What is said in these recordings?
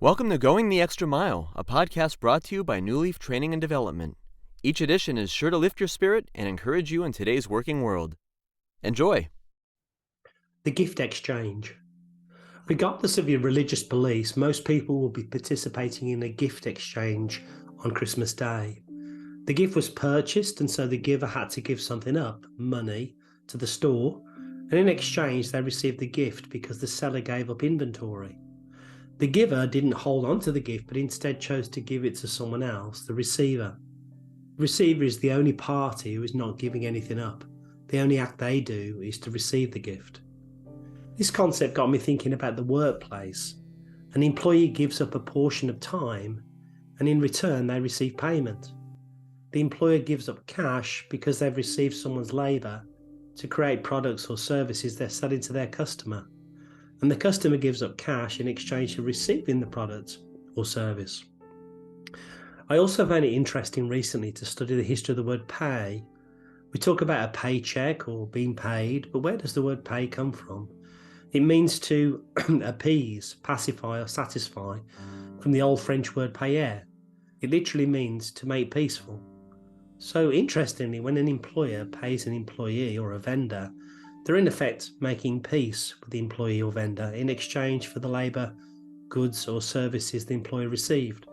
Welcome to Going the Extra Mile, a podcast brought to you by Newleaf Training and Development. Each edition is sure to lift your spirit and encourage you in today's working world. Enjoy! The gift exchange. Regardless of your religious beliefs, most people will be participating in a gift exchange on Christmas Day. The gift was purchased, and so the giver had to give something up, money, to the store, and in exchange they received the gift because the seller gave up inventory. The giver didn't hold on to the gift, but instead chose to give it to someone else, the receiver. The receiver is the only party who is not giving anything up. The only act they do is to receive the gift. This concept got me thinking about the workplace. An employee gives up a portion of time, and in return they receive payment. The employer gives up cash because they've received someone's labour to create products or services they're selling to their customer. And the customer gives up cash in exchange for receiving the product or service. I also found it interesting recently to study the history of the word pay. We talk about a paycheck or being paid, but where does the word pay come from? It means to appease, pacify or satisfy, from the old French word payer. It literally means to make peaceful. So interestingly, when an employer pays an employee or a vendor, they're in effect making peace with the employee or vendor in exchange for the labour, goods or services the employer received.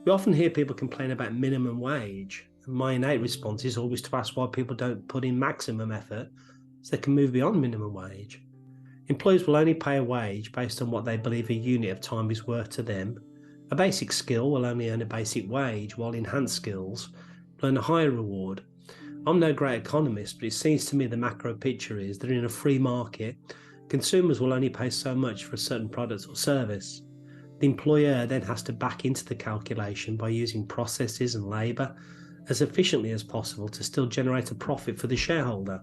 We often hear people complain about minimum wage, and my innate response is always to ask why people don't put in maximum effort so they can move beyond minimum wage. Employers will only pay a wage based on what they believe a unit of time is worth to them. A basic skill will only earn a basic wage, while enhanced skills will earn a higher reward. I'm no great economist, but it seems to me the macro picture is that in a free market, consumers will only pay so much for a certain product or service. The employer then has to back into the calculation by using processes and labour as efficiently as possible to still generate a profit for the shareholder.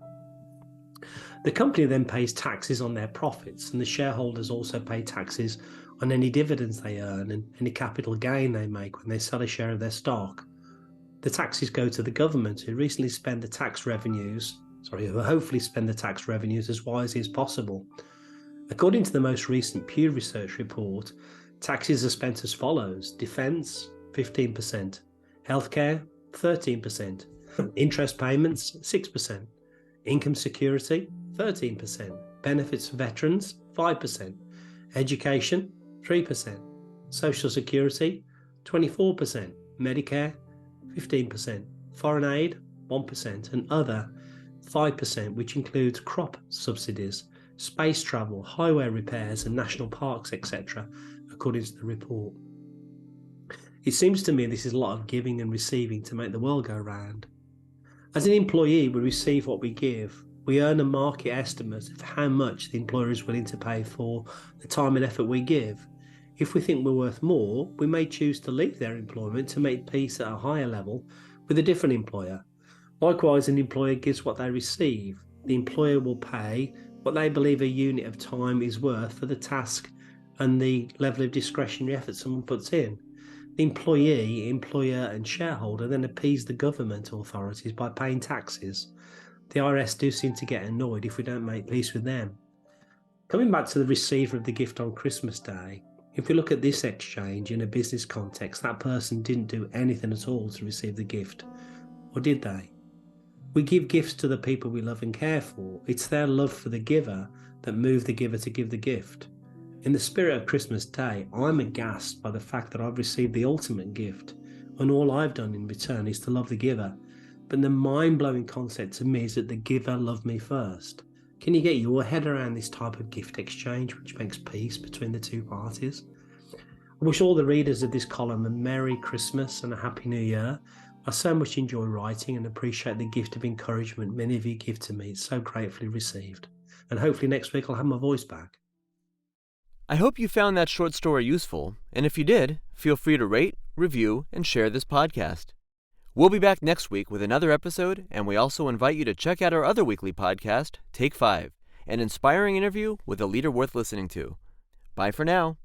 The company then pays taxes on their profits, and the shareholders also pay taxes on any dividends they earn and any capital gain they make when they sell a share of their stock. The taxes go to the government, who hopefully spend the tax revenues as wisely as possible. According to the most recent Pew Research report, taxes are spent as follows: defence, 15%, healthcare, 13%, interest payments, 6%, income security, 13%, benefits for veterans, 5%, education, 3%, social security, 24%, Medicare, 15%, foreign aid, 1%, and other, 5%, which includes crop subsidies, space travel, highway repairs, and national parks, etc., according to the report. It seems to me this is a lot of giving and receiving to make the world go round. As an employee, we receive what we give. We earn a market estimate of how much the employer is willing to pay for the time and effort we give. If we think we're worth more, we may choose to leave their employment to make peace at a higher level with a different employer. Likewise, an employer gives what they receive. The employer will pay what they believe a unit of time is worth for the task and the level of discretionary effort someone puts in. The employee, employer and shareholder then appease the government authorities by paying taxes. The IRS do seem to get annoyed if we don't make peace with them. Coming back to the receiver of the gift on Christmas Day, if we look at this exchange in a business context, that person didn't do anything at all to receive the gift, or did they? We give gifts to the people we love and care for. It's their love for the giver that moved the giver to give the gift. In the spirit of Christmas Day, I'm aghast by the fact that I've received the ultimate gift, and all I've done in return is to love the giver. But the mind-blowing concept to me is that the giver loved me first. Can you get your head around this type of gift exchange which makes peace between the two parties? I wish all the readers of this column a Merry Christmas and a Happy New Year. I so much enjoy writing and appreciate the gift of encouragement many of you give to me. It's so gratefully received. And hopefully next week I'll have my voice back. I hope you found that short story useful, and if you did, feel free to rate, review, and share this podcast. We'll be back next week with another episode, and we also invite you to check out our other weekly podcast, Take 5, an inspiring interview with a leader worth listening to. Bye for now.